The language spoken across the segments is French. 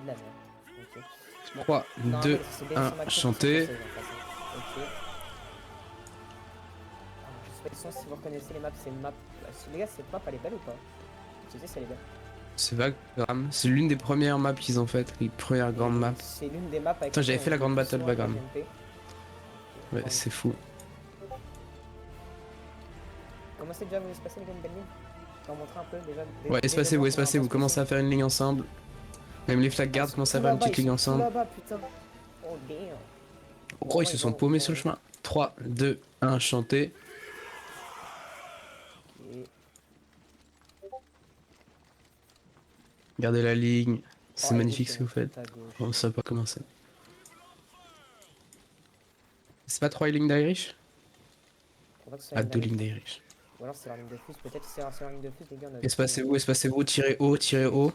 de la merde. Ok. Bon. 3, Non, 2, c'est bien 1, sur ma carte, chanté. c'est français, en fait. Ok. Alors, je sais pas si vous reconnaissez les maps, c'est une map. Les gars, cette map elle est belle ou pas? Je sais si elle est belle. C'est Vagram. C'est l'une des premières maps qu'ils ont faites, les premières grandes maps. C'est l'une des maps avec Putain, laquelle j'avais on fait la joue le grande plus battle souvent avec la Vagram. GMP. Ouais, c'est fou. Comment c'est déjà vous se passer les gars une belle ligne? Je vais vous montrer un peu déjà. Ouais, espacez-vous, espacez-vous. Commencez à faire une ligne ensemble. Même les flag guards commencent à faire une petite ligne Tout ensemble. là-bas, putain. Oh damn. Oh, ils se sont paumés sur le chemin. 3, 2, 1, chanté. Ok. Gardez la ligne. C'est Oh, et magnifique c'est ce que bon, vous faites. tout à gauche. On sait pas comment c'est. C'est pas 3 lignes d'Irish? Je crois pas que ce soit Ah, une 2 dinguerie. lignes d'Irish. Ou alors c'est leur ligne de fuse, peut-être c'est leur ligne de fuse, les gars. On a Espacez-vous, espacez-vous. Tirez haut, tirez haut.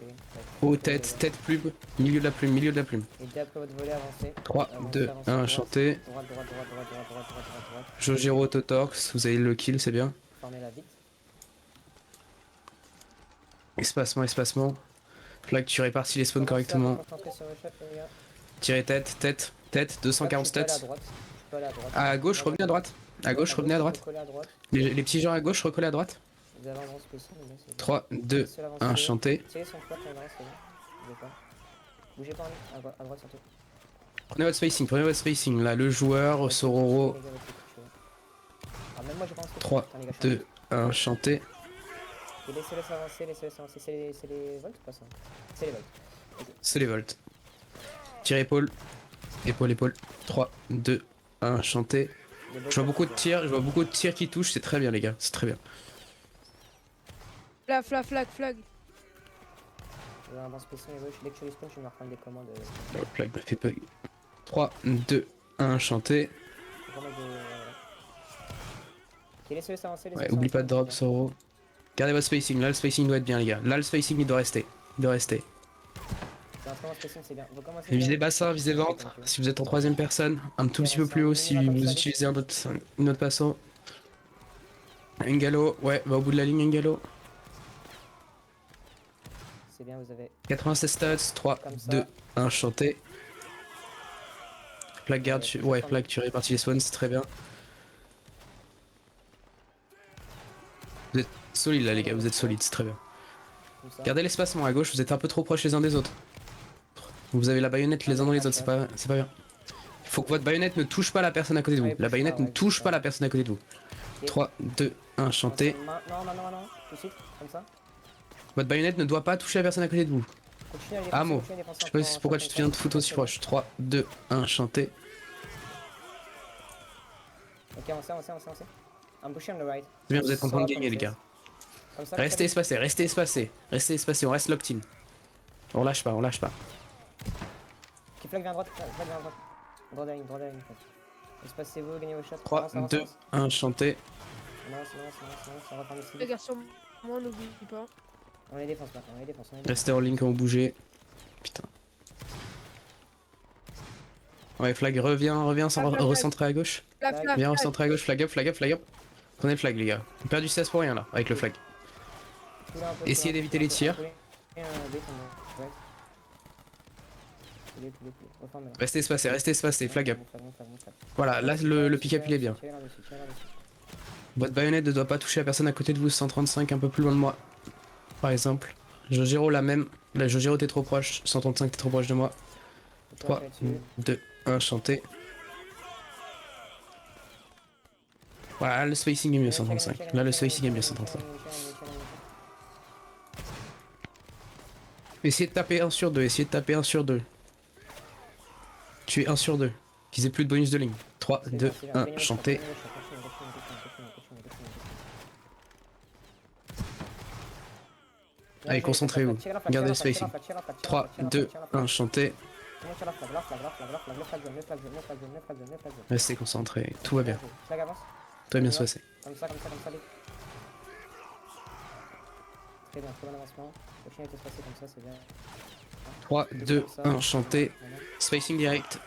Haut, tête, tête, plume. Milieu de la plume, milieu de la plume. Et dès après votre volet, avancez. 3, Avancez, 2, avancez à 1, droite. chanté. Droite, droite, droite, droite, droite, droite, droite, droite, droite. Jojiro Totorx, vous avez le kill, c'est bien. Formez-la vite. Espacement, espacement. Flag, tu répartis les spawns Commencez à vous correctement. concentrer sur le shot, les gars. Tirez tête, tête, tête, Là, 240 je peux aller à stats. droite. Je peux aller à droite. À gauche, revenez à droite. À gauche, revenez à droite. Recollez à droite. Les petits gens à gauche, recollez à droite. Vous avez un grand spécial, les gars, c'est bon. 3, 2, Laissez l'avancer. 1, chanté. Tirez son flat, il reste, les gars. Bougez pas. Bougez pas, à droite surtout. Prenez votre spacing, prenez votre spacing. Là, le joueur, Sororo. Les gars, avec les coups de cheveux. Alors, même moi, j'ai pas un spécial. 3, Putain, les gars, je suis 2, 1, chanté. Et laissez-les s'avancer, laissez-les s'avancer. C'est les volts ou pas ça? C'est les volts. Ok. C'est les volts. Tirez épaule. Épaule, épaule. 3, 2, 1, chanté. Je vois beaucoup de tirs, je vois beaucoup de tirs qui touchent, c'est très bien les gars, c'est très bien. Flag, flag, flag, flag. J'ai un bon spécial à gauche. Dès que tu respawn, tu me reprends des commandes. Le flag me fait bug. 3, 2, 1, chanté. Vraiment ok, laissez-les s'avancer. Ouais, oublie pas de drop Soro. Gardez votre spacing, là le spacing doit être bien les gars. Là le spacing il doit rester. Il doit rester. C'est un très bon spacing, c'est bien. Vous commencez Et visez bien. bassin, visez ventre. Si vous êtes en troisième personne, un tout petit peu plus haut si vous utilisez un autre, une autre passant. Un galop, ouais, va au bout de la ligne un galop. C'est bien, vous avez. 96 stats, 3, 2, 1, chanté. Flag garde, ouais, flag, tu répartis les spawns, c'est très bien. Vous êtes solide là les gars, vous êtes solide, c'est très bien. Gardez l'espacement à gauche, vous êtes un peu trop proches les uns des autres. Vous avez la baïonnette les uns dans les autres, c'est pas bien. Il faut que votre baïonnette ne touche pas la personne à côté de vous. La baïonnette ne touche pas la personne à côté de vous. 3, 2, 1, chanté. Non, tout de suite, comme ça. Votre baïonnette ne doit pas toucher la personne à côté de vous. Ah mot, je sais pas pourquoi tu te viens de foutre aussi proche. 3, 2, 1, chanté. Ok, avancez. I'm pushing on the right. C'est bien, vous êtes en train de gagner les gars. Restez espacés, restez espacés. Restez espacés, on reste locked in. On lâche pas, on lâche pas. Ok, flag vient à droite, flag vient à droite. Droit de la ligne, espacez-vous, gagnez vos shots. 3, 2, 1, chanté. Non, on va prendre ici. Les garçons, moi n'oublie pas. On les défonce maintenant, Restez en ligne quand vous bougez. Putain. Ouais, flag, reviens, recentrer à gauche. Flag, flag, Viens flag. recentrer à gauche, flag up, flag up, flag up. Prenez le flag les gars. On perd du 16 pour rien là, avec le flag. Essayez d'éviter les tirs. Restez espacés, flag up. Voilà, là le pick-up il est bien. Votre baïonnette ne doit pas toucher la personne à côté de vous, 135 un peu plus loin de moi. Par exemple. Jojiro la même. Là Jojiro t'es trop proche, 135 t'es trop proche de moi. 3, 2, 1, chanté. Voilà, le spacing est mieux 135. Là le spacing est mieux 135. Essayez de taper 1 sur 2, essayez de taper 1 sur 2. Tuez 1 sur 2. Qu'ils aient plus de bonus de ligne. 3, 2, 1, chanté. Allez, concentrez-vous. Gardez le spacing. 3, 2, 1, chanté. Restez concentrés. Tout va bien. Très bien se passer. Comme ça, vite. Très bien avancement. Continuez à se passer comme ça, c'est bien. 3, 2, 1, chanté. Spacing direct.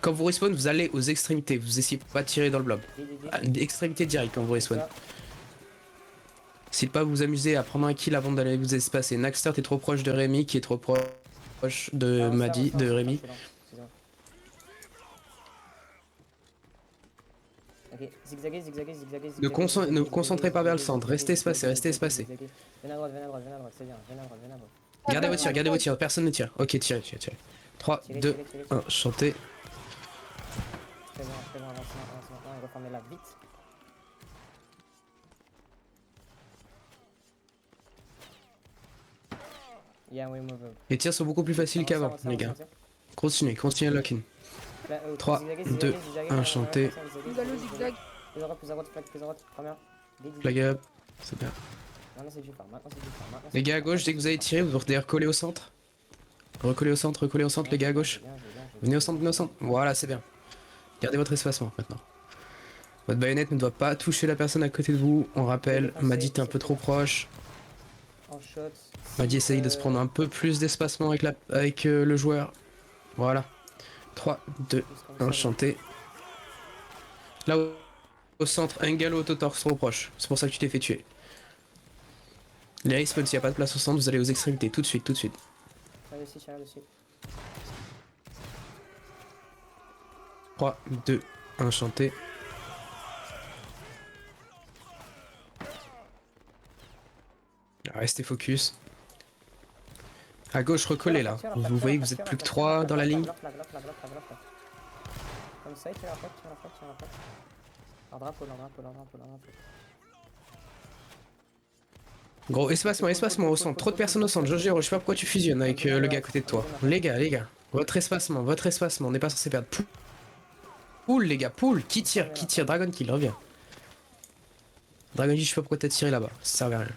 Quand vous respawn, vous allez aux extrémités. Vous essayez pas de tirer dans le blob. Extrémité direct quand vous respawn. Essayez de pas vous amuser à prendre un kill avant d'aller vous espacer. Naxter, t'es trop proche de Rémi qui est trop proche proche de Madi, de Rémi. Ok, zigzaguez, zigzaguez, zigzaguez, Ne zigzaguez, concentrez pas vers le centre, restez espacés, restez espacés. Venez à droite, venez à droite, venez à droite, c'est bien, venez à droite, venez à droite. Gardez vos tirs, personne ne tire. Ok, tirez. 3, 2, 1, chantez. Très bien, avance maintenant, et reformez là, vite. Yeah, we move. Les tirs sont beaucoup plus faciles qu'avant, les gars. Continuez à lock in. 3, 2, 1, chantez. Zigalo, zigzag. Plus à droite, plus à droite, première. Flag up, c'est bien. Maintenant c'est du phare, Les gars à gauche, dès que vous avez tiré, vous devez recoller au centre. Recoller au centre, les gars à gauche. Venez au centre. Voilà, c'est bien. Gardez votre espacement maintenant. Votre baïonnette ne doit pas toucher la personne à côté de vous. On rappelle, Madi est un peu trop proche. Madi essaye de se prendre un peu plus d'espacement avec le joueur. Voilà. 3, 2, 1, chantez. Là au centre, un galop autotorse trop proche. C'est pour ça que tu t'es fait tuer. Les respawns, s'il n'y a pas de place au centre, vous allez aux extrémités. Tout de suite. 3, 2, 1, chantez. Restez focus. À gauche, recollez là. Vous voyez que vous êtes plus que 3 dans la ligne. Comme ça, tire la plaque. Leur drapeau. Gros, espacement au centre. Trop de personnes au centre. Jojiro, je sais pas pourquoi tu fusionnes avec le gars à côté de toi. Les gars. Votre espacement. On n'est pas censé perdre. Poule, les gars, poule. Qui tire Dragon Kill, reviens. Dragon Kill, je sais pas pourquoi t'as tiré là-bas. Ça sert à rien.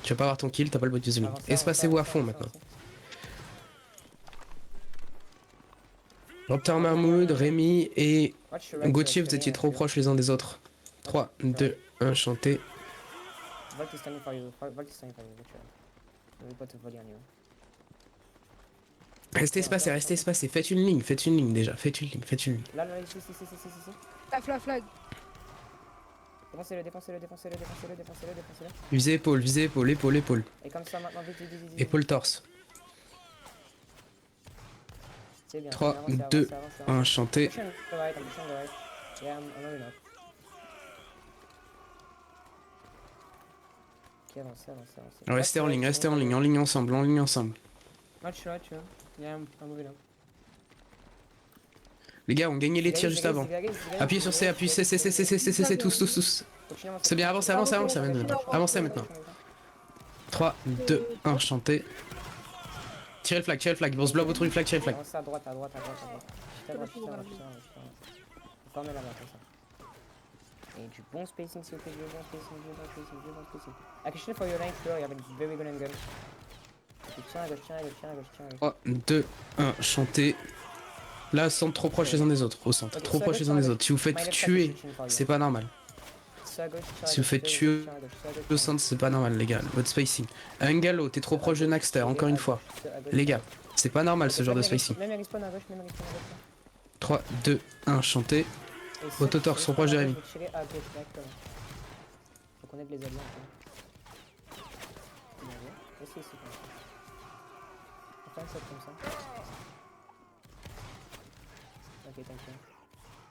Tu vas pas avoir ton kill, t'as pas le bonus de ligne. Espacez-vous à fond maintenant. Reptar Mahmoud, Rémi et Gauthier, vous étiez trop proches les uns des autres. 3, 2, 1, chantez. Volt is standing for you, Je vais pas te voler un niveau. Restez espacés, faites une ligne déjà, faites une ligne. Là, ici. Flag. Défoncez-le. Visez épaule. Et comme ça, maintenant, vite. Épaule torse. C'est bien. 3, 2, 1, chantez. I'm pushing the right. Yeah, I'm moving up. Ok, avancez. Restez en ligne ensemble. Not sure. Yeah, I'm moving up. Les gars, on gagnait les tirs juste avant. Appuyez sur C, C, tous. C'est bien, avancez maintenant. 3, 2, 1, chantez. Tirez le flag, on se bloque autour du flag, tirez le flag. Avancez à droite. Formez là-bas, comme ça. Et du bon spacing, s'il vous plaît, du bon spacing. Action for your right floor, you have a very good angle. Tiens à gauche. 3, 2, 1, chantez. Là, centre trop proche les uns des autres, au centre. Trop proche les uns des autres. Si vous faites tuer, c'est pas normal. Si vous faites tuer au centre, c'est pas normal, les gars. Votre spacing. Un galop, t'es trop proche de Naxter, encore une fois. Les gars, c'est pas normal ce genre de spacing. 3, 2, 1, chantez. Autotor sont proches de Rémi. Faut qu'on aide les alliés un peu. Ici, comme ça. On fait un set comme ça. Ok, t'inquiète.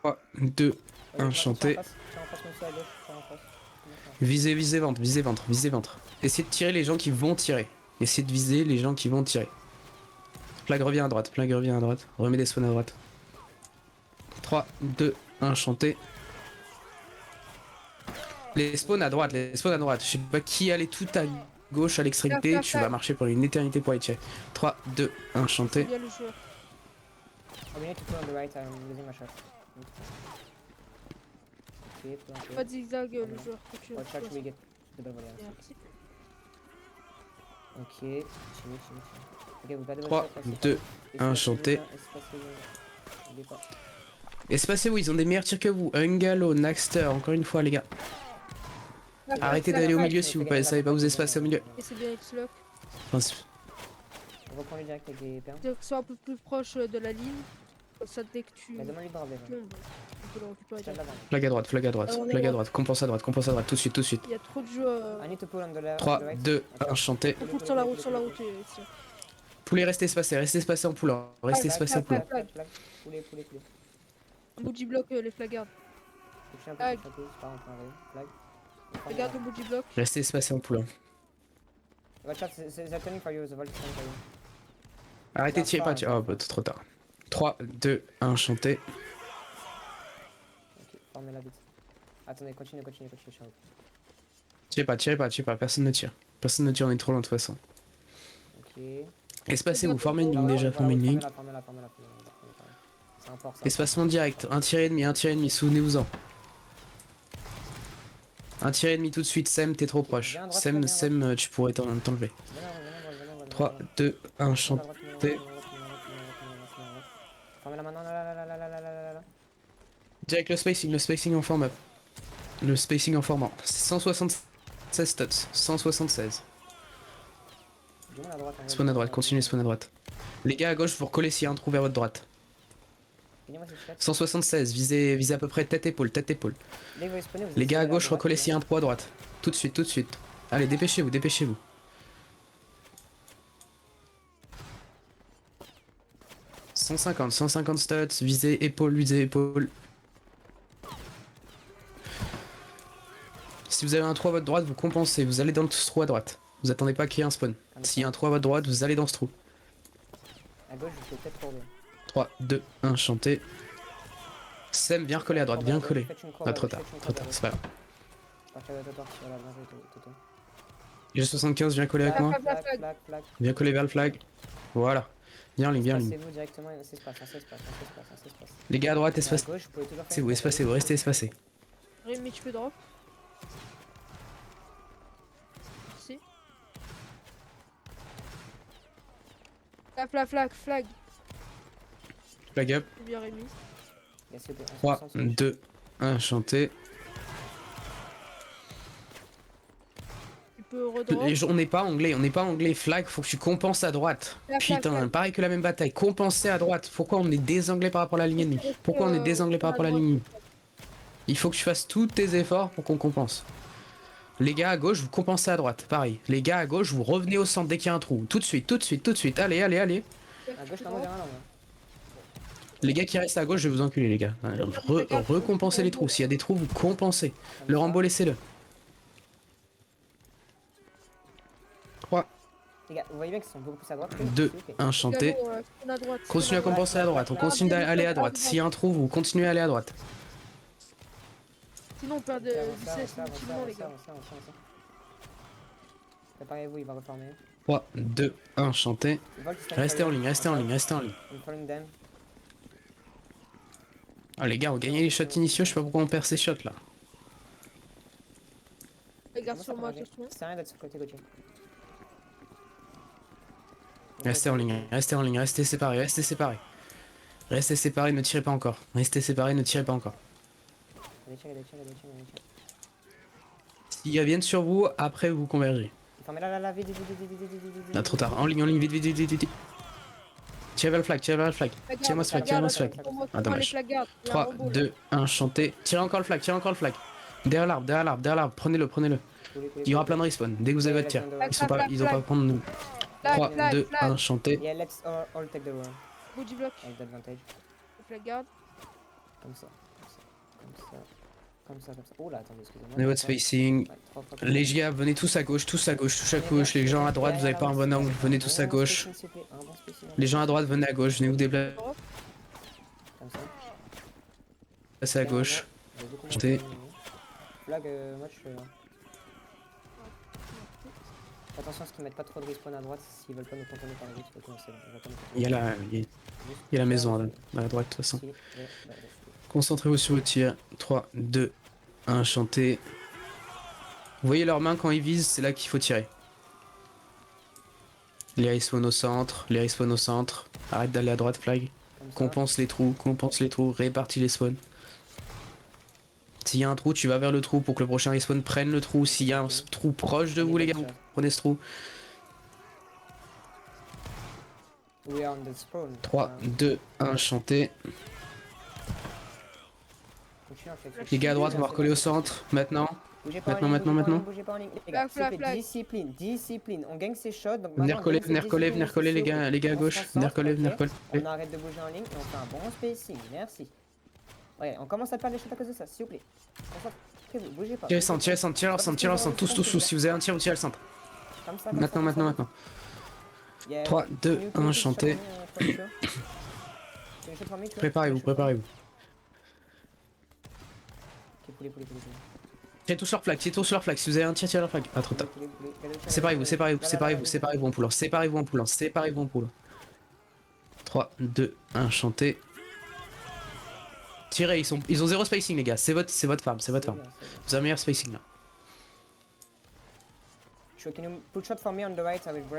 3, 2, 1, chantez. Tiens en face, comme ça à gauche. Tiens en face. Visez ventre. Essayez de tirer les gens qui vont tirer. Flag revient à droite. Remets des spawns à droite. 3, 2, 1, chantez. Les spawns à droite. Je sais pas qui allait tout à gauche à l'extrémité. Tu vas marcher pour une éternité pour aller tirer. 3, 2, 1, chantez. Il y a le joueur. Oh, we need to put on the right, I'm losing my shot. Ok, Pas de zigzag, le joueur. Watch out, we get the double answer. Merci. Ok, chill. Ok, vous perdez 3, 2, 1, chantez. Espacez-vous, ils ont des meilleurs tirs que vous. Ungalo, Naxter, encore une fois, les gars. Arrêtez d'aller au milieu si vous ne savez pas vous espacer au milieu. Et c'est bien X-Lock. On reprend le direct avec les perles. Sois un peu plus proche de la ligne. Comme ça, dès que tu. Mais demande-lui de braver. On peut le récupérer. Tiens là-bas. Flag à droite, compense à droite, tout de suite. Il y a trop de joueurs. I need to pull on the left. 3, 2, 1, chantez. On pousse sur la route, ici. Poulet, restez espacés en poulant. Restez espacés en poulant. Poulet. Un bout du bloc, les flagards. Touchez un Flag. peu, c'est pas grave, on peut arriver. Flag. Regarde le bout du bloc. Restez espacés en poulant. Watch out, they're turning for you, the vault is turning for you. Arrêtez de tirer, pas de tirer. Oh, bah, trop tard. 3, 2, 1, chanté. Ok, formez-la vite. Attendez, continue, je suis en haut. Tirez pas, personne ne tire. Personne ne tire, on est trop loin de toute façon. Ok. Espacez-vous, formez une ligne Voilà, déjà, voilà, formez une ligne. formez-la. C'est un port, ça. Espacement direct, un tir et demi, souvenez-vous-en. Un tir et demi tout de suite, Sem, t'es trop proche. Viens à droite, Sem, viens à tu pourrais t'enlever. 3, 2, 1, chanté. Formez-la maintenant, là. Direct le spacing en forme up. Le spacing en formant. 176 stats, 176. Dis-moi à droite. Spawn à droite, continuez spawn à droite. Les gars à gauche, vous recollez s'il y a un trou vers votre droite. Finis-moi ces shots. 176, visez à peu près tête-épaule. Dès que vous respawnez, vous Les gars à essayez gauche, d'aller recollez s'il y a un trou à droite. Tout de suite. Allez, dépêchez-vous. 150 stats, visez épaule. Si vous avez un trou à votre droite, vous compensez, vous allez dans le trou à droite. Vous attendez pas qu'il y ait un spawn. S'il y a un trou à votre droite, vous allez dans ce trou. À gauche, vous faites peut-être trop bien. 3, 2, 1, chanté. Sem, viens recoller à droite, viens coller. Ah, trop tard, c'est pas grave. Partir de Toto, voilà, bien joué, Toto. J'ai 75, viens coller avec moi. Flag. Viens coller vers le flag. Voilà. Viens en ligne. Passez-vous directement, c'est espace. Les gars à droite, À espacez-vous, gauche, vous pouvez toujours faire espacez-vous, restez espacés. Rémi, tu peux drop. Si. Flag. Flag up. C'est bien Rémi. 3, 2, 1, chanté. Tu peux redrop. On n'est pas anglais, flag, faut que tu compenses à droite. Flag. Putain, pareil que la même bataille, compenser à droite. Pourquoi on est désanglé par rapport à la ligne ennemie? Pourquoi on est désanglé par rapport à la ligne ennemie? Il faut que tu fasses tous tes efforts pour qu'on compense. Les gars à gauche, vous compensez à droite, pareil. Les gars à gauche, vous revenez au centre dès qu'il y a un trou. Tout de suite. Allez. À gauche, non, derrière là. Les gars qui restent à gauche, je vais vous enculer, les gars. Recompensez les trous. S'il y a des trous, vous compensez. Le Rambo, laissez-le. 3, Les gars, vous voyez bien qu'ils sont beaucoup plus à droite. 2, 1, chanté. Continuez à compenser à droite. On continue d'aller à droite. S'il y a un trou, vous continuez à aller à droite. Sinon, on perd de vitesse inutilement, les gars. Préparez-vous, il va reformer. 3, 2, 1, chanté. Restez en ligne. Ah les gars, on gagnait les shots initiaux, je sais pas pourquoi on perd ces shots là. Regarde sur moi, attention. C'est rien d'être sur le côté gauche. Restez en ligne, restez séparés. Restez séparés, ne tirez pas encore. Allez, tire. S'ils viennent sur vous, après vous convergez. Formez-la, vite. Là, trop tard. En ligne, vite. Tirez vers le flag. Tirez-moi ce flag. Ah, dommage. 3, 2, 1, chanté. Tirez encore le flag. Derrière l'arbre. Prenez-le. Il y aura plein de respawn dès que vous avez votre tir. Ils ont pas à prendre nous. 3, 2, 1, chanté. Yeah, let's all take the room. Bout du bloc. Avec d'advantage. Flag garde. Comme ça. Oh là, attendez, excusez-moi. Prenez votre spacing. Les gars, venez tous à gauche. Les gens à droite, vous avez pas un bon angle. Venez tous à gauche. Les gens à droite, venez à gauche. Venez vous déplacer Comme ça. à gauche. Flag, moi je suis là. Attention à ce qu'ils mettent pas trop de respawn à droite s'ils veulent pas nous contourner par la gauche. Il y a la maison à la droite de toute façon. Concentrez-vous sur vos tirs. 3, 2, 1, chanté. Vous voyez leurs mains quand ils visent, c'est là qu'il faut tirer. Les respawn au centre. Arrête d'aller à droite, flag. Compense les trous, répartis les spawns. S'il y a un trou, tu vas vers le trou pour que le prochain respawn prenne le trou. S'il y a un trou proche de vous, les gars, vous prenez ce trou. 3, 2, 1, chanté. Les gars à droite, on va recoller au centre, maintenant. Bougez pas en Maintenant, ligne, maintenant, bougez pas en ligne, maintenant. bougez pas en ligne. Les gars, s'il vous plaît, Flag. discipline, discipline. On gagne ces shots. Donc Venir maintenant, coller, gagne ces venir coller, disciplines venir coller ici, les s'il vous gars, plaît. les gars à On se gauche. Venir concentre, coller, venir ok. coller. On arrête de bouger en ligne et on fait un bon spacing. Merci. Ouais, on commence à perdre les shots à cause de ça, s'il vous plaît. Concentrez-vous, bougez pas. Tirez le centre, tirez le centre, tirez le centre, tirez le centre. Tous, tous, tous. Si vous avez un tir, vous tirez le centre. Comme ça, Maintenant, maintenant, maintenant. 3, 2, 1, chantez. Préparez-vous, préparez-vous. Tirez tous leur flag, tirez tous leur flag. Si vous avez un tir, tirez leur flag. Ah, trop tard. Séparez-vous, séparez-vous, séparez-vous, séparez-vous en poulant. Séparez-vous en poulant, séparez-vous en poulant. 3, 2, 1, chantez. Tirez, ils ont zéro spacing, les gars. C'est votre farm, c'est votre farm. Vous avez un meilleur spacing là.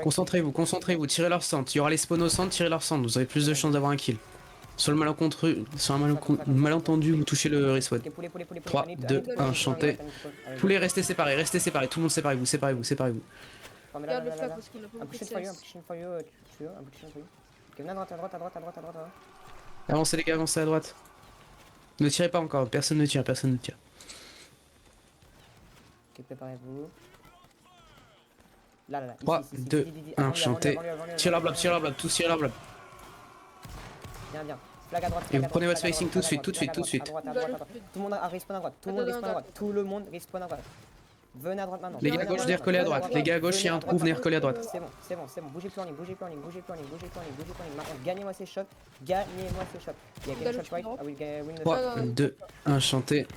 Concentrez-vous, concentrez-vous, tirez leur centre. Il y aura les spawns au centre, tirez leur centre. Vous avez plus de chances d'avoir un kill. Sur le malentendu, vous touchez le respawn. 3, 2, 1, chantez. Poulet, restez séparés, restez séparés. Tout le monde séparez-vous, séparez-vous, séparez-vous. Regarde le flag parce qu'il a pas beaucoup de CS. Avancez les gars, avancez à droite. Ne tirez pas encore, personne ne tire, personne ne tire. Ok, préparez-vous. Là, 3, 2, 1, chantez. Tire leur blob, tous tirez leur blob. Bien, bien. Flag à droite. Et vous prenez votre spacing tout de suite, tout de suite, tout de suite. Tout le monde respawn à droite, tout le monde respawn à droite, tout le monde respawn à droite. Venez à droite maintenant. Les gars à gauche, venez recoller à droite. Les gars à gauche, il y a un trou, venez recoller à droite. C'est bon, c'est bon, c'est bon. Bougez plus en ligne, bougez plus en ligne, bougez plus en ligne, bougez plus en ligne, bougez plus en ligne. Maintenant, gagnez-moi ces shots, gagnez-moi ces shots. Il y a game shot right, I will win the 3, 2, 1, chantez.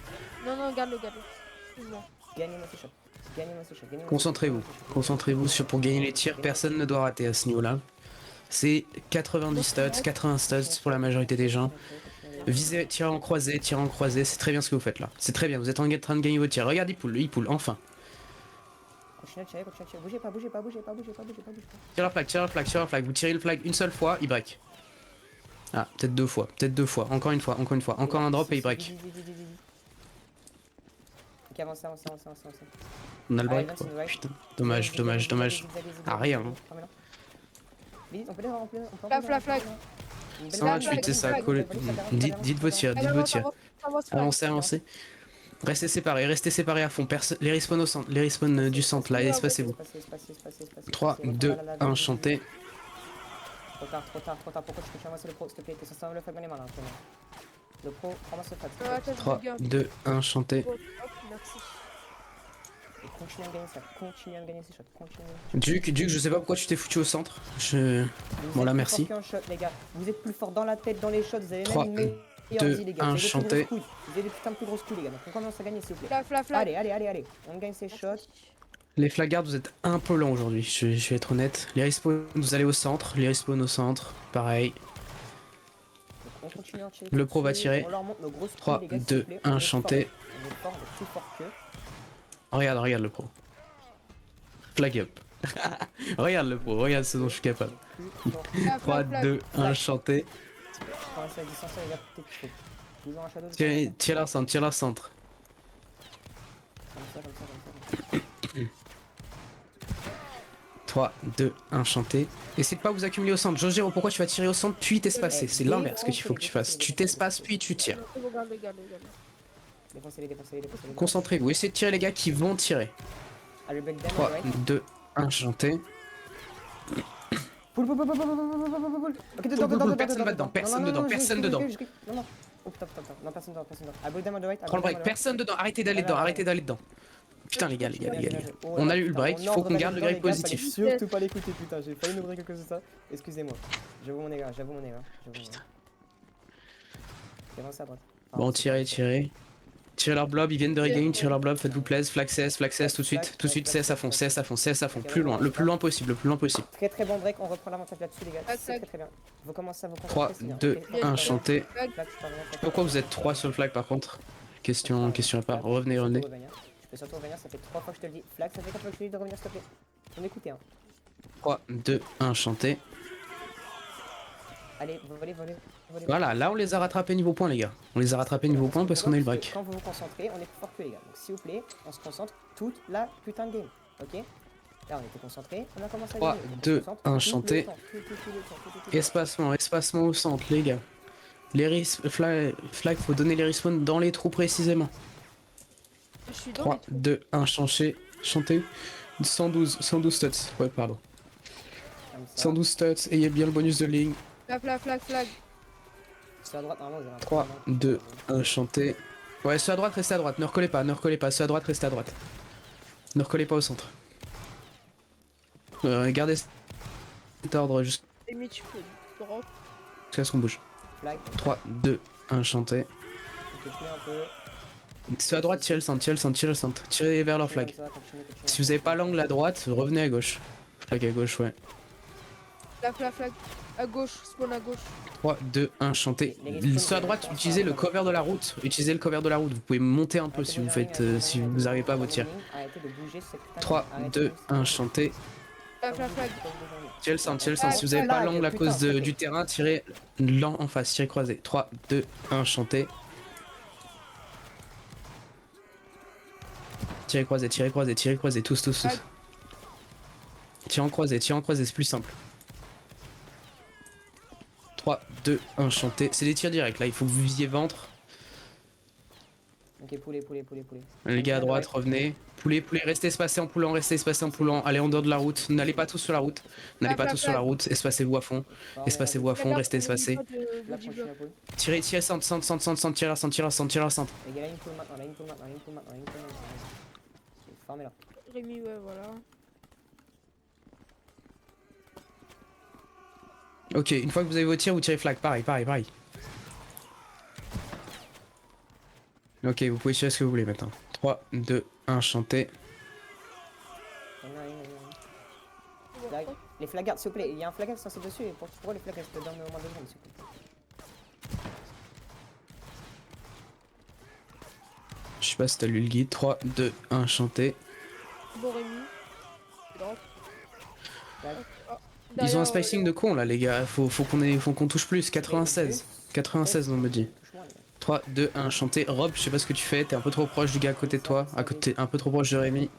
Non, garde-le. Excuse-moi. Gagnez-moi ces shots. Gagnez-moi ces shots. Concentrez-vous, concentrez-vous pour gagner les tirs. Personne ne doit rater à ce niveau-là. C'est 90 studs, 80 studs pour la majorité des gens. Visez, tirez en croisé, c'est très bien ce que vous faites là. C'est très bien, vous êtes en train de gagner vos tirs. Regarde, il pull, enfin. Continuez à tirer, bougez pas. Tirez leur flag. Vous tirez le flag une seule fois, il break. Ah, peut-être deux fois, encore une fois. Encore un drop et il break. Ok, avancez. On a le break quoi. Putain, dommage. Ah, rien. Vite, on peut les remplir. Flag. 128, c'est ça, dites vos tirs. Avancez. Restez séparés à fond. Les respawns au centre, les respawns du centre là, espacez-vous. 3, 2, 1, chantez. Trop tard. Pourquoi tu peux ramasser le pro, s'il te plaît? T'es censé avoir le flag dans les mains là, actuellement. Le pro, ramasse le flag. 3, 2, 1, chantez. Merci. Et continue à gagner ces shots. Duke, je sais pas pourquoi tu t'es foutu au centre. Bon là, merci. Vous êtes plus fort dans la tête, dans les shots, vous avez 3, même une meilleure 2, vie, les gars. 1, Vous chantez. avez des putains de plus grosses couilles, les gars. Donc on commence à gagner, s'il vous plaît. Flag. Allez. On gagne ces shots. Les flagards, vous êtes un peu lents aujourd'hui, je vais être honnête. Les respawns, vous allez au centre. Pareil. On continue à tirer. Le pro va tirer. On leur montre nos grosses 3, couilles, les gars, 2, s'il vous plaît. 1, On est chantez. fort, on est plus fort qu'eux. Regarde le pro. Flag up. Regarde le pro, regarde ce dont je suis capable. 3, 2, 1, chantez. Commencez à distancer, les gars, peut-être qu'il faut. Toujours un shadow. Tire leur centre. Comme ça. 3, 2, 1, chantez. Essayez de pas vous accumuler au centre. Jogero, pourquoi tu vas tirer au centre puis t'espacer? C'est l'inverse qu'il faut que tu fasses. Tu t'espaces puis tu tires. Regarde. Défoncez-les. Concentrez-vous, essayez de tirer les gars qui vont tirer. 3, 2, 1, chantez. Pull. Ok, dedans. Personne dedans. Non. Oh putain. Non, personne dedans. I go down on the right. Prends le break, personne dedans. Arrêtez d'aller dedans. Putain les gars. On a eu le break, il faut qu'on garde le grade positif. Surtout pas l'écouter, putain, j'ai failli nous break à cause de ça. Excusez-moi. J'avoue mon erreur. Putain. Avance à droite. Bon, tirez. Tirez leur blob, ils viennent de regain, tirez leur blob, faites-vous plaisir, flag CS tout de suite, CS à fond, plus loin, le plus loin possible. Très bon break, on reprend l'avantage là-dessus les gars, c'est très bien. Vous commencez à vous 3, concentrer. 2, 1, chantez. Flag, Pourquoi vous êtes 3 sur le flag par contre? Question à part, revenez. Tu peux surtout revenir, ça fait 3 fois que je te le dis. Flag, ça fait 4 fois que je te dis de revenir s'il te plaît. On écoutez hein. 3, 2, 1, chantez. Allez, volez. Voilà, là on les a rattrapés niveau point les gars. On les a rattrapés niveau point parce qu'on a eu le break. Quand vous vous concentrez, on est plus fort que les gars. Donc s'il vous plaît, on se concentre toute la putain de game. Ok? Là on était concentrés, on a commencé à 3, gagner. 2, 1, chantez. Espacement au centre les gars. Les flag, faut donner les respawns dans les trous précisément. Je suis dans 3, les trous. 2, 1, chanter. 112 stats. Ouais, pardon. Comme ça. 112 stats, ayez bien le bonus de ligne. Flag. Sur la droite, normalement, vous avez un 3, tournant. 2, 1, chanter. Ouais, ceux à droite, restez à droite. Ne recollez pas, ne recollez pas. Ceux à droite, restez à droite. Ne recollez pas au centre. Gardez cet ordre jusqu'à Limite, tu peux drop. ce qu'on bouge. Flag. 3, 2, 1, chanter. Continuez un peu. Ceux à droite, tirez le centre, tirez le centre, tirez le centre. Tirez vers leur flag. Continuez comme ça, continuez. Si vous avez pas l'angle à droite, revenez à gauche. Flag à gauche, ouais. Flag. À gauche, spawn à gauche. 3, 2, 1, chantez. Ceux à droite, utilisez le cover de la route. Utilisez le cover de la route. Vous pouvez monter un peu si vous faites, si vous n'arrivez pas à vos tirs. Arrêtez de bouger cette putain de- 3, arrêtez 2, de- 1, chantez. Flag. Tirez le centre, tirez le centre. Si vous avez pas l'angle à cause du terrain, tirez lent en face, tirez croisé. 3, 2, 1, chantez. Tirez croisé, tous. Tirez en croisé, c'est plus simple. 3, 2, 1, chantez. C'est des tirs directs, là, il faut que vous visiez ventre. Ok, poulet. Les gars à droite, revenez. Poulet, restez espacés en poulant, Allez en dehors de la route. N'allez pas tous sur la route. Espacez-vous à fond. Restez espacés. Là, continue à poulet. Tirez, centre, tirez la centre. Les gars, là, une poule maintenant. Formez-la. Rémi, ouais, voilà. Ok, une fois que vous avez vos tirs, vous tirez flag. Pareil. Ok, vous pouvez tirer ce que vous voulez maintenant. 3, 2, 1, chantez. Il y en a une. Flag. Les flagards, s'il vous plaît. Il y a un flagard censé dessus. Et pourquoi les flagards restent dans le moment de secondes, s'il vous plaît. Je sais pas si t'as lu le guide. 3, 2, 1, chantez. Bon, Rémi. Drop. Flag. Ils ont un spacing de con là, les gars. Faut qu'on touche plus. 96, on me dit. Touche-moi, les gars. 3, 2, 1, chantez. Rob, je sais pas ce que tu fais. T'es un peu trop proche du gars à côté de toi. Un peu trop proche de Rémi.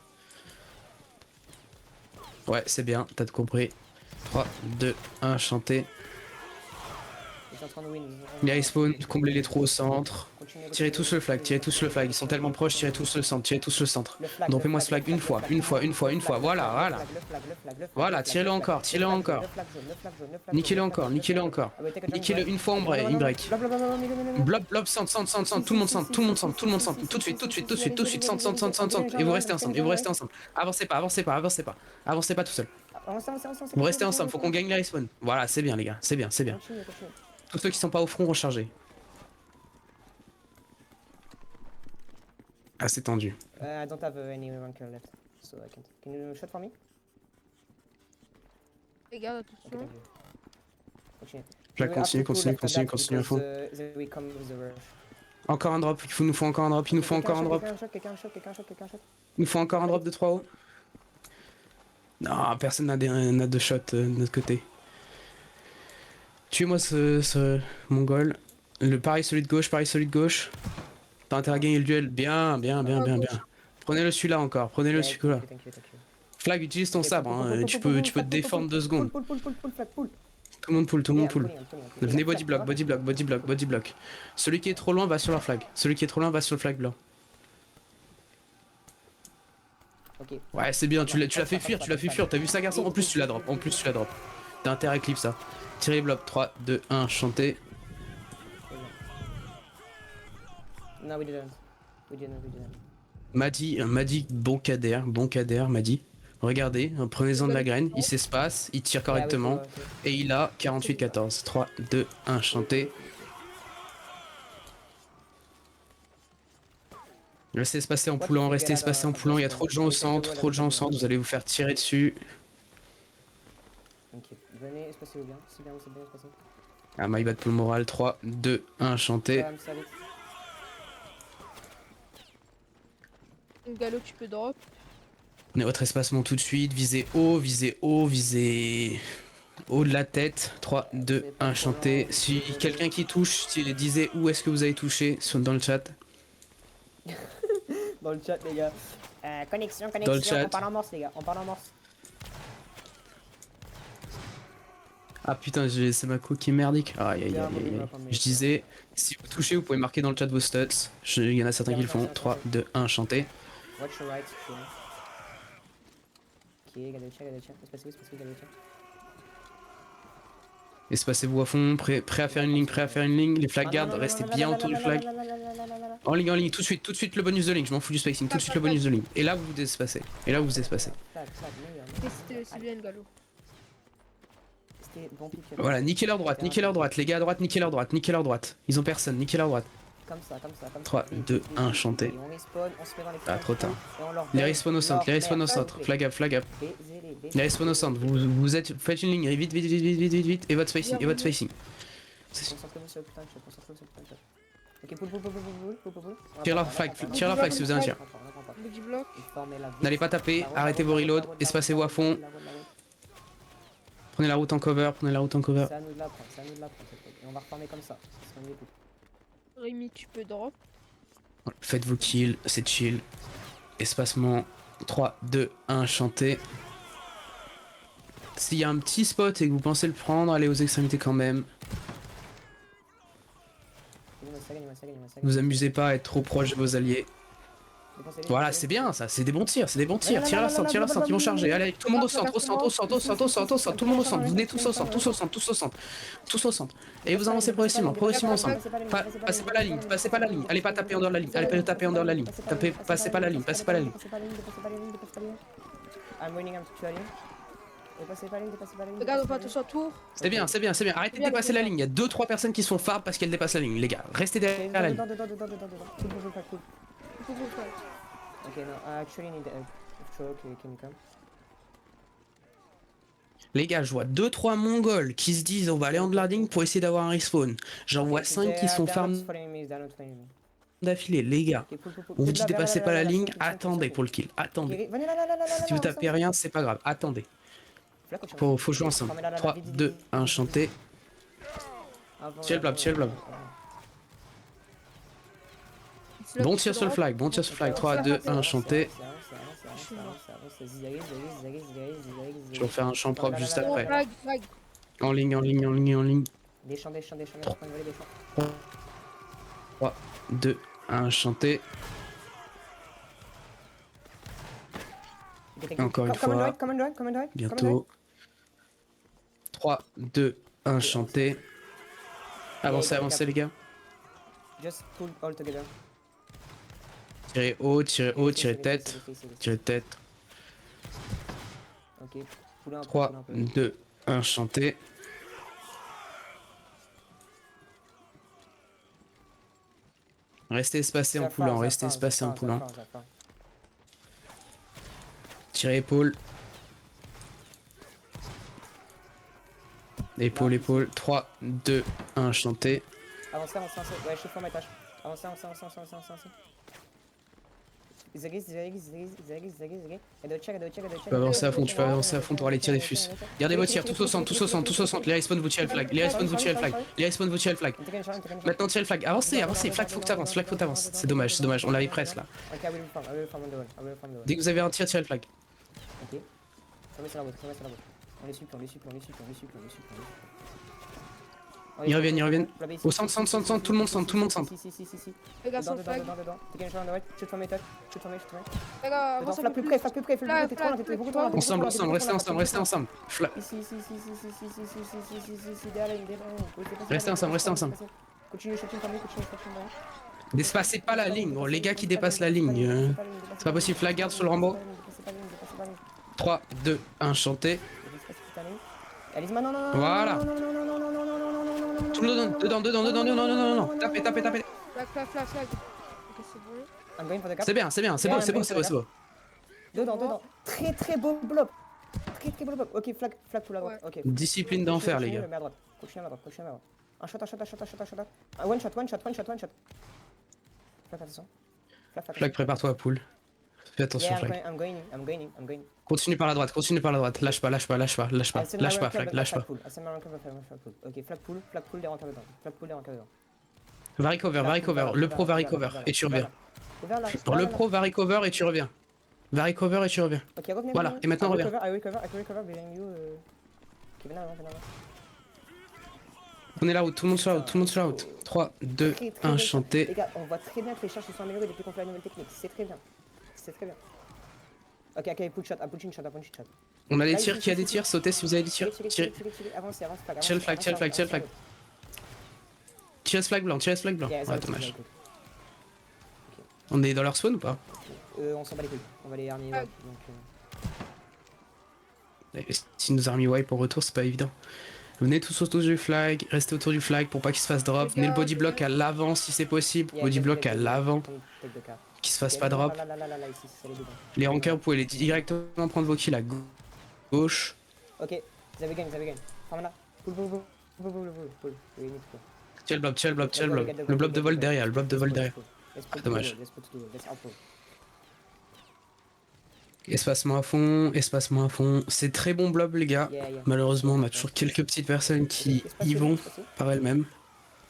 Ouais, c'est bien, t'as compris. 3, 2, 1, chantez. Ils sont en train de win. Les respawn, comblez les trous au centre. Continuez, Tirez tous le flag. Ils sont tellement proches, tirez tous le centre. Le flag, Dropez-moi le ce flag une fois. Voilà. Le flag, Voilà, tirez-le encore. Le flag jaune. Niquez-le encore. Ah ouais, t'inquiète, Niquez-le une fois en break. Blob, centre. Tout le monde centre. Tout de suite. Centre. Et vous restez ensemble. Avancez pas tout seul. Vous restez ensemble, faut qu'on gagne les respawn. Voilà, c'est bien les gars, c'est bien. Continue. Tous ceux qui sont pas au front, rechargez. Ah, c'est tendu. I don't have any ranker left, so I can't. Can you shot for me? Les gars, Okay, attention. thank you. Continue. Là, continue à fond. They will come with the rush. Encore un drop, il nous faut encore un drop. Quelqu'un un shot. Il nous faut encore un drop de 3 hauts. Non, personne n'a de shot de notre côté. Tuez-moi ce mongol. Celui de gauche. T'as intérêt à gagner le duel. Bien. Prenez-le celui-là encore. Thank you. Flag, utilise ton sabre. Hein. Tu peux te défendre 2 secondes. Pull. Tout le monde pull. Yeah, Venez body block. Celui qui est trop loin va sur leur flag. Celui qui est trop loin va sur le flag blanc. Ok. Ouais, c'est bien, tu l'as fait fuir. T'as vu ça, garçon? En plus, tu la drop. T'as intérêt à clip ça. Tirez bloc 3, 2, 1, chantez. No, we didn't. M'a dit bon cadère, m'a dit. Regardez, prenez-en de la graine, il s'espace, il tire correctement. Et il a 48-14. 3, 2, 1, chantez. Restez espacés en poulant, il y a trop de gens au centre, vous allez vous faire tirer dessus. Ok, venez, espacez-vous bien. C'est bien espacé. Ah, my bad pour le moral. 3, 2, 1, chantez. Galop, tu peux drop. Prenez votre espacement tout de suite, visez haut de la tête. 3, 2, 1, chantez. Si quelqu'un qui touche, s'il disait où est-ce que vous avez touché, dans le chat. Dans le chat, les gars. Connexion. Dans le chat. On parle en morse, les gars. Ah putain, c'est ma co qui est merdique. Aïe aïe aïe aïe aïe. Je disais, si vous touchez, vous pouvez marquer dans le chat vos stats. Il y en a certains qui le font. 3, 2, 1, chanter. Watch your right, si tu veux. Ok, regardez le chat. Espacez-vous, regardez le chat. Espacez-vous à fond, prêt à faire une ligne, les flag guards, restez bien autour du flag. En ligne, tout de suite le bonus de ligne, je m'en fous du spacing, tout de suite le bonus de ligne. Et là vous vous espacez, C'est bien, Gallo. C'était bon pick. Voilà, niquez leur droite, les gars à droite, niquez leur droite. Ils ont personne, niquez leur droite. Comme ça. 3, 2, 1, chanter. On respawn, on se met dans les Ah, trop tard. et on leur Les donne respawn au centre, leur flag up. baisez-les. Les respawn au centre, faites une ligne, vite, et votre spacing. Concentrez-vous sur le putain de chat. Ok, pull. Tire leur flag si vous avez un tir. Boogie block. N'allez pas taper, arrêtez vos reloads, espacez-vous à fond. Prenez la route en cover. C'est à nous de la prendre, Et on va reformer comme ça. Rémi, tu peux drop. Faites vos kills, c'est chill. Espacement. 3, 2, 1, chantez. S'il y a un petit spot et que vous pensez le prendre, allez aux extrémités quand même. Vous amusez pas à être trop proche de vos alliés. Voilà, c'est bien ça, c'est des bons tirs. Tire la centre, ils vont charger. Allez, tout le monde au centre, tout le monde au centre. Vous venez tous au centre. Et vous avancez progressivement ensemble. Passez pas la ligne, allez pas taper en dehors de la ligne, Passez pas la ligne. Regarde, pas tous autour. C'est bien. Arrêtez de dépasser la ligne. Il y a 2-3 personnes qui se font farb parce qu'elles dépassent la ligne, les gars. Restez derrière la ligne. Okay, no, I actually need a stroke, can you come? Les gars, je vois 2-3 mongols qui se disent on va aller en blading pour essayer d'avoir un respawn. J'en vois 5 qui sont farm d'affilée, les gars. On vous dit dépassez pas la ligne, attendez pour le kill, attendez. Si vous tapez rien, c'est pas grave, attendez. Faut jouer ensemble. 3, 2, 1, chanter. Tiens le blob. Bon tir sur le flag, 3, 2, 1, chanter. Je vais faire un champ propre juste après. En ligne. Des champs. 3, 2, 1, chanter. Encore une fois. Bientôt. 3, 2, 1, chanter. Avancez les gars. Just pull all together. Tirez haut, tirez tête. Ok, pull un peu. 3, 2, 1, chanter. Restez espacés en poulant, Tirez épaule. Épaule. 3, 2, 1, chanter. Avancez. Ouais, je suis sur ma tâche. Avancez. Zagis. Et de check. Tu peux avancer à fond pour aller tirer des fus. Gardez vos tirs, tous au centre. Les respawn vous tirez le flag. Maintenant tirez le flag. Avancez. Flag, faut que t'avances. C'est dommage. On l'avait presque là. Ok, I will farm the wall. Dès que vous avez un tir, tirez le flag. Ok. Ça met sur la route. On les suit. Ils reviennent. Au centre, tout le monde centre. Si. Regarde sur le flag. Dedans. T'es gagné sur la droite. Shoot from my touch. Regarde, Dedans, avance un flag peu plus plus. près. T'es trop loin, t'es beaucoup trop loin. Ensemble, restez ensemble. Ici. Derrière. Restez ensemble. Continue shooting from me. Dépassez pas la ligne, les gars qui dépassent la ligne. C'est pas possible, flag garde sur le Rambo. 3, 2, 1, chanter. Voilà. Tout le monde dedans, non. Tapez. Flag. Ok, c'est bon. C'est bien, c'est beau. Dedans. Très beau blob. Ok, flag pour la droite. Ok. Discipline d'enfer, les gars. Continue à la droite. Un shot. One shot. Flag, attention. Flag, prépare-toi à pool. Fais attention, Yeah, flag. I'm going. Continue par la droite. Lâche pas, flag, lâche pas. Ok, flag pull, les rankers dedans. Va recover. Le pro va recover et tu reviens. Le pro va recover et tu reviens. Ok, revenez. Voilà, et maintenant reviens. I recover behind you. Ok, viens là. Prenez la route, tout le monde sur la route, tout le monde sur la route. 3, 2, Très, très 1, bien. chanter. Les gars, on voit très bien que les charges se sont améliorées depuis qu'on fait la nouvelle technique. C'est très bien. C'est très bien. Ok, ok, push shot, un punching shot, un punching shot. On a des Là, tirs, ici, qui a ici, des ici. tirs, sautez si vous avez des tirs. Tirez. Avancez, flag. Tire le flag, tire le flag, tire le flag. Tirez ce flag blanc, tirez ce flag blanc. Yeah, Ouais, that's dommage. good. On est dans leur spawn ou pas? On s'en bat les couilles. On va les armer. Ah. Donc, Si nous a remis wipe en retour, c'est pas évident. Venez tous autour du flag, restez autour du flag pour pas qu'il se fasse drop. Venez le body block à l'avant si c'est possible. yeah, Body take block the- à take the- l'avant, take the car. qu'il se fasse Yeah, pas non, drop. Là, ici, c'est les deux. Les rankers, vous pouvez les directement prendre vos kills à gauche. Ok, vous avez gagne. Prends là. Pull. We need to pull. Tiens le blob, tiens le blob, tiens le blob. Le blob de vol derrière, le blob de vol derrière. Ah, dommage. Let's put to the wall. Let's outpull. Espacement à fond, espacement à fond. C'est très bon blob les gars. Yeah. Malheureusement, on a toujours quelques petites personnes qui y vont par elles-mêmes.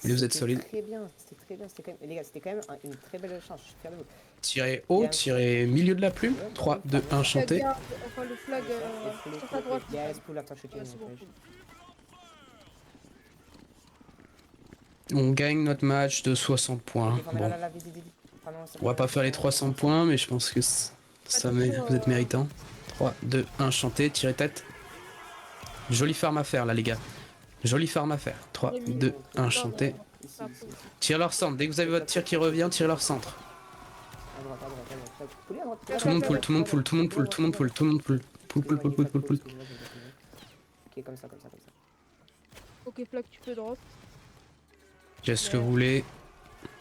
Et vous êtes solides. C'était très bien. C'était quand même, les gars, c'était quand même une très belle chance. Je suis fier de vous. Tirez haut, tirez milieu de la plume. 3, 2, 1, chanter. Flag, enfin le flag sur ta droite. Yeah, let's pull after shooting. Ouais, c'est bon. On gagne notre match de 60 points. Ok, Bon, là, vite. on va pas faire les 300 points, mais je pense que vous êtes méritant. 3, 2, 1, chanter, tirez tête. Jolie farm à faire là les gars. Jolie farm à faire. 3, 2, 1, chanter. Ici. Tirez leur centre. Dès que vous avez votre tir qui revient, tirez leur centre. À droite. Pullez à droite. Tout le monde pull, tout le monde pull, tout le monde pull, tout le monde pull, tout le monde pull. Pull. Ok, comme ça. Ok, flag, tu peux drop. J'ai ce que vous voulez.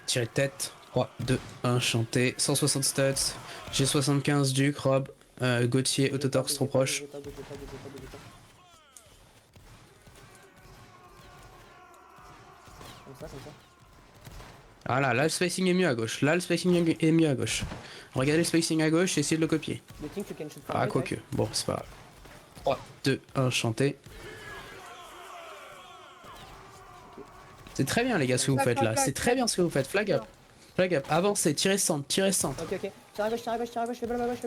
Tirez tête. 3, 2, 1, chanter. 160 studs. J'ai 75 Duke, Rob, Gauthier, Autotorx trop proche. Comme ça. Voilà, là le spacing est mieux à gauche. Là le spacing est mieux à gauche. Regardez le spacing à gauche et essayez de le copier. You think you can shoot from Ah, right, quoique. right? Bon, c'est pas grave. 3, 2, 1, chanter. C'est très bien les gars ce que vous faites là. C'est très bien ce que vous faites. Flag up. Flag up. Avancez, tirez centre, tirez centre. Ok. Tire à gauche, le blob à gauche.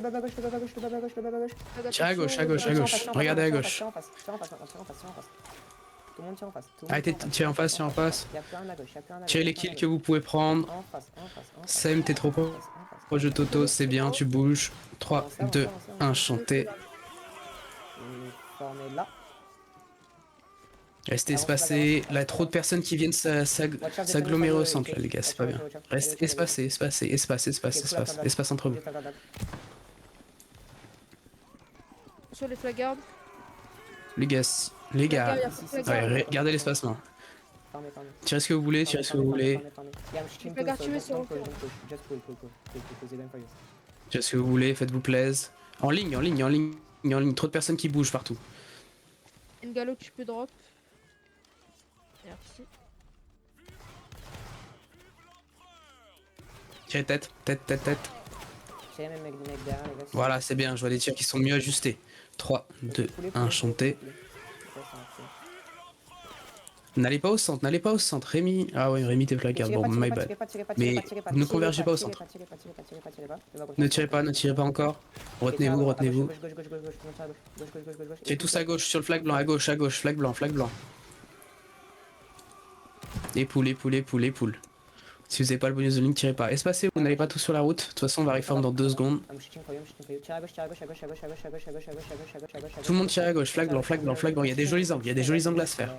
Tirez à gauche, à gauche, à gauche. Regardez à gauche. Tire en face. Tout le monde tire en face. Arrêtez de tirer en face, tirez en face. Il y a plus un à gauche, Tirez les kills que vous pouvez prendre. En face. Sam, t'es trop proche de Toto, c'est bien, tu bouges. 3, 2, 1, chanter. Formé là. Restez espacés. Là, trop de personnes qui viennent s'agglomérer au centre, là, les gars, c'est pas bien. Restez espacés, espace entre vous. Sur les flagards. Les gars, ouais, gardez l'espacement. Tirez ce que vous voulez, tirez ce que vous voulez. Tirez ce que vous voulez, faites-vous plaisir. En ligne. Trop de personnes qui bougent partout. Ngalo, tu peux drop. Merci. Tirez tête. Voilà, c'est bien, je vois des tirs qui sont mieux ajustés. 3, 2, 1, chanter. N'allez pas au centre, Rémi. Ah ouais, Rémi t'es placard, bon, my bad. Mais ne convergez pas au centre. Ne tirez pas encore. Retenez-vous. Tirez tous à gauche, sur le flag blanc, à gauche, flag blanc. Et poule. Si vous n'avez pas le bonus de ligne, tirez pas. Espacez, vous n'allez pas tous sur la route. De toute façon, on va reform dans 2 secondes. Tout le monde tire à gauche, flag blanc. Il y a des jolis angles à se faire.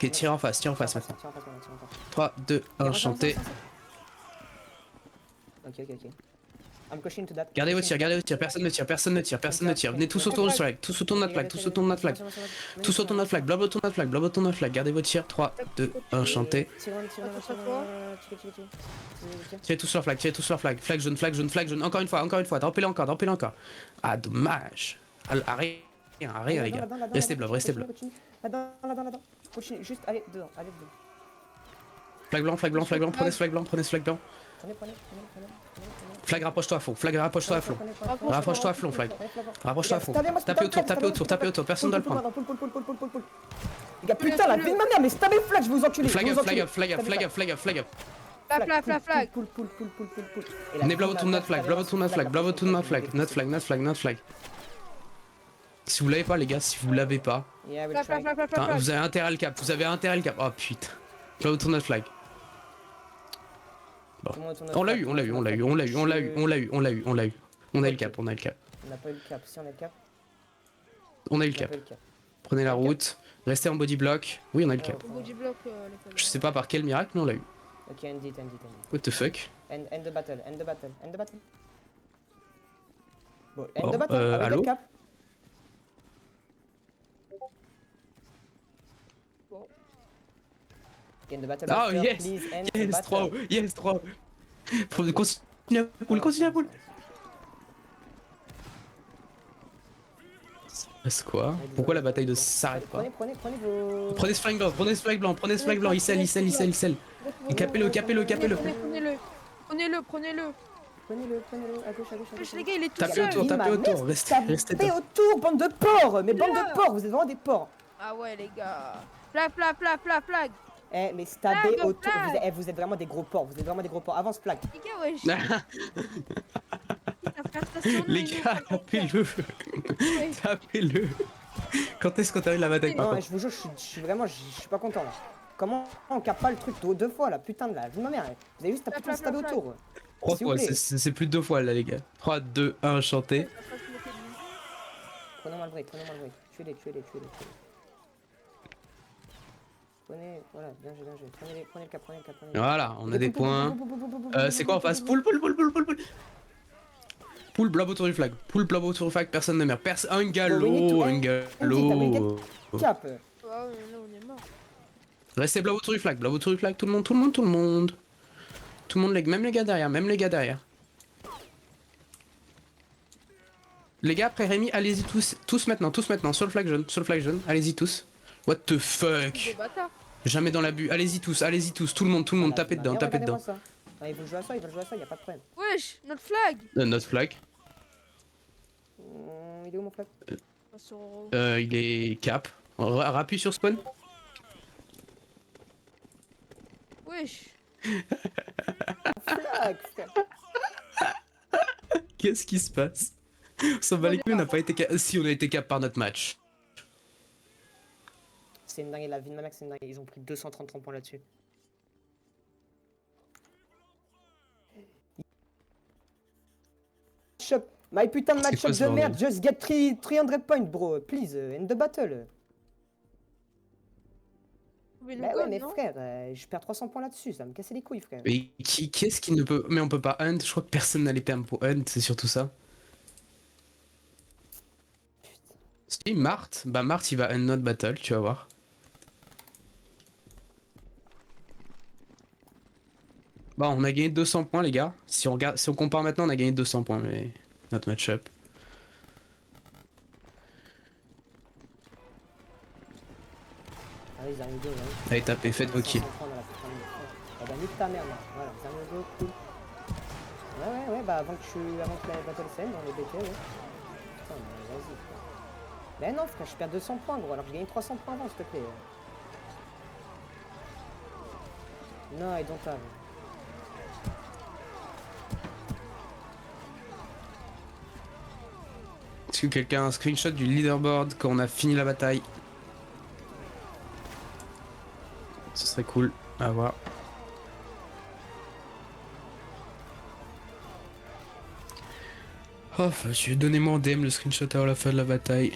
Ok, tire en face maintenant. 3, 2, 1, chanter. Ok. I'm pushing to that. Gardez vos tirs, personne ne tire. Venez tous autour du flag, tous autour de notre flag. Blob autour de notre flag. Gardez vos tirs. 3, 2, 1, chanter. Tirez tous sur leur flag. Flag jaune. Encore une fois. Droppez-le encore. Ah, dommage. Arrête, les gars. Restez blob. Là-dedans. Continue, juste, allez dedans. Flag blanc. Prenez ce flag blanc. Prenez. Flag, rapproche-toi à fond. Rapproche-toi à fond, flag. Tapez autour. Personne ne doit le prendre. Les gars, putain, la vie de ma mère, mais stabez le flag, je vous encule. Flag up. Flag. Pull. Venez blob autour de notre flag. Notre flag. Si vous l'avez pas, les gars, si vous l'avez pas, Yeah, we'll Flag, try. flag, flag, flag, putain, flag. vous avez intérêt à le cap. Vous avez intérêt à le cap. Oh putain. Là, autour de notre flag. Tout le monde tourne On l'a flag, eu, tout on le l'a eu, monde on l'a eu, tourne on l'a eu, on l'a eu, flag. on l'a eu, on l'a eu, on l'a eu. On a eu le Ok. cap, on a eu le cap. On n'a pas eu le cap. Si on a le cap, On a eu le on n'a cap. pas eu le cap. Prenez la On a le cap. route. Restez en body block. Oui, on a eu le cap. Au body block, les potes. Je sais pas par quel miracle, mais on l'a eu. Ok, end it, end it, end it. What the fuck? End the battle, end the battle, end the battle. Bon, end Bon, the battle, avec allô le cap. Bon. End the battle. Ah, after, yes. please end the Yes, battle. 3. Yes, 3. Faut continuer à pull, continue à pull. C'est quoi? Pourquoi la bataille ne s'arrête pas? Prenez vos... Prenez ce flag blanc, prenez ce flag blanc, prenez ce flag blanc, il scelle, il scelle, il scelle, il scelle. Et capez-le, capez-le, capez-le. Prenez-le. Prenez-le, prenez-le. Prenez-le, à gauche, à gauche, à Wesh, gauche. les gars, il est tout Tapez seul. autour, tapez autour, restez, restez Tapez dedans. autour, bande de porcs. Mais bande de porcs, vous êtes vraiment des porcs. Ah ouais, les gars. Flag, flag, flag, flag, flag. Eh, mais stabez Flag, autour. flag. Vous êtes vraiment des gros porcs, vous êtes vraiment des gros porcs. Avance, flag. Les gars, wesh. Ta prestation, Les nous, gars, tapez-le. Ouais. Tapez-le. Quand est-ce qu'on termine la bataille par Non, contre? je vous jure, je suis vraiment, je suis pas content là. Comment on capte pas le truc deux fois là, putain de la vie de ma mère. Vous avez juste tapé Flag, stabé flag, autour. 3 s'il vous fois, plaît. c'est plus de 2 fois là les gars. 3, 2, 1, chanté. Prenons-moi le break, prenons-moi le break. Tuez-les, tuez-les, tuez-les, tuez-les. Prenez, voilà, bien joué, bien joué. Prenez le cap, prenez le cap, prenez le cap. Voilà, on a des points. C'est quoi en face? Pull, pull, pull, pull, pull, pull. Pull, blob autour du flag. Pull, blob autour du flag, personne ne meurt. Un galop, un galop. Cap. Ouais, mais là, on est mort. Restez blob autour du flag, blob autour du flag, tout le monde, tout le monde, tout le monde. Tout le monde, même les gars derrière, même les gars derrière. Les gars, après Rémi, allez-y tous maintenant, sur le flag jaune, allez-y tous. What the Des fuck? bâtards. Jamais dans l'abus, allez-y tous, tout le monde, Voilà, tapez dedans, bien, tapez regardez-moi dedans. ça. Ah, ils veulent jouer à ça, ils veulent jouer à ça, y a pas de problème. Wesh, notre flag. Notre flag, Il est où mon flag? il est cap. Rappuie sur spawn. Wesh. Flag, frère. Qu'est-ce qui se passe? On s'en bat les couilles, on n'a pas été cap. Si, on a été cap par notre match. C'est une dingue, la vie de ma mère, c'est une dingue. Ils ont pris 233 points là-dessus. Match-up. My putain de C'est match-up quoi ce de merde. bordel? Just get 300 points, bro. Please, end the battle. Bah ouais, mais frère, je perds 300 points là-dessus. Ça va me casser les couilles, frère. Mais qu'est-ce qui ne peut. Mais on peut pas hunt, je crois que personne n'a les permes pour hunt, c'est surtout ça. Si, Marthe, bah Marthe il va hunt notre battle, tu vas voir. Bon, on a gagné 200 points, les gars. Si on regarde, si on compare maintenant, on a gagné 200 points, mais notre match-up. Allez, ils arrivent, ils arrivent. Allez, tapez, faites vos kills. Ah bah nique ta mère, là. Voilà, ils arrivent, cool. Ouais, bah avant que la battle scène dans les BT, ouais. Putain, mais vas-y, frère. Mais non, frère, je perds 200 points, gros, alors que je gagne 300 points avant, s'il te plaît. Non, I don't have. Est-ce que quelqu'un a un screenshot du leaderboard quand on a fini la bataille? Ce serait cool à voir. Oh, monsieur, donnez-moi en DM le screenshot à la fin de la bataille.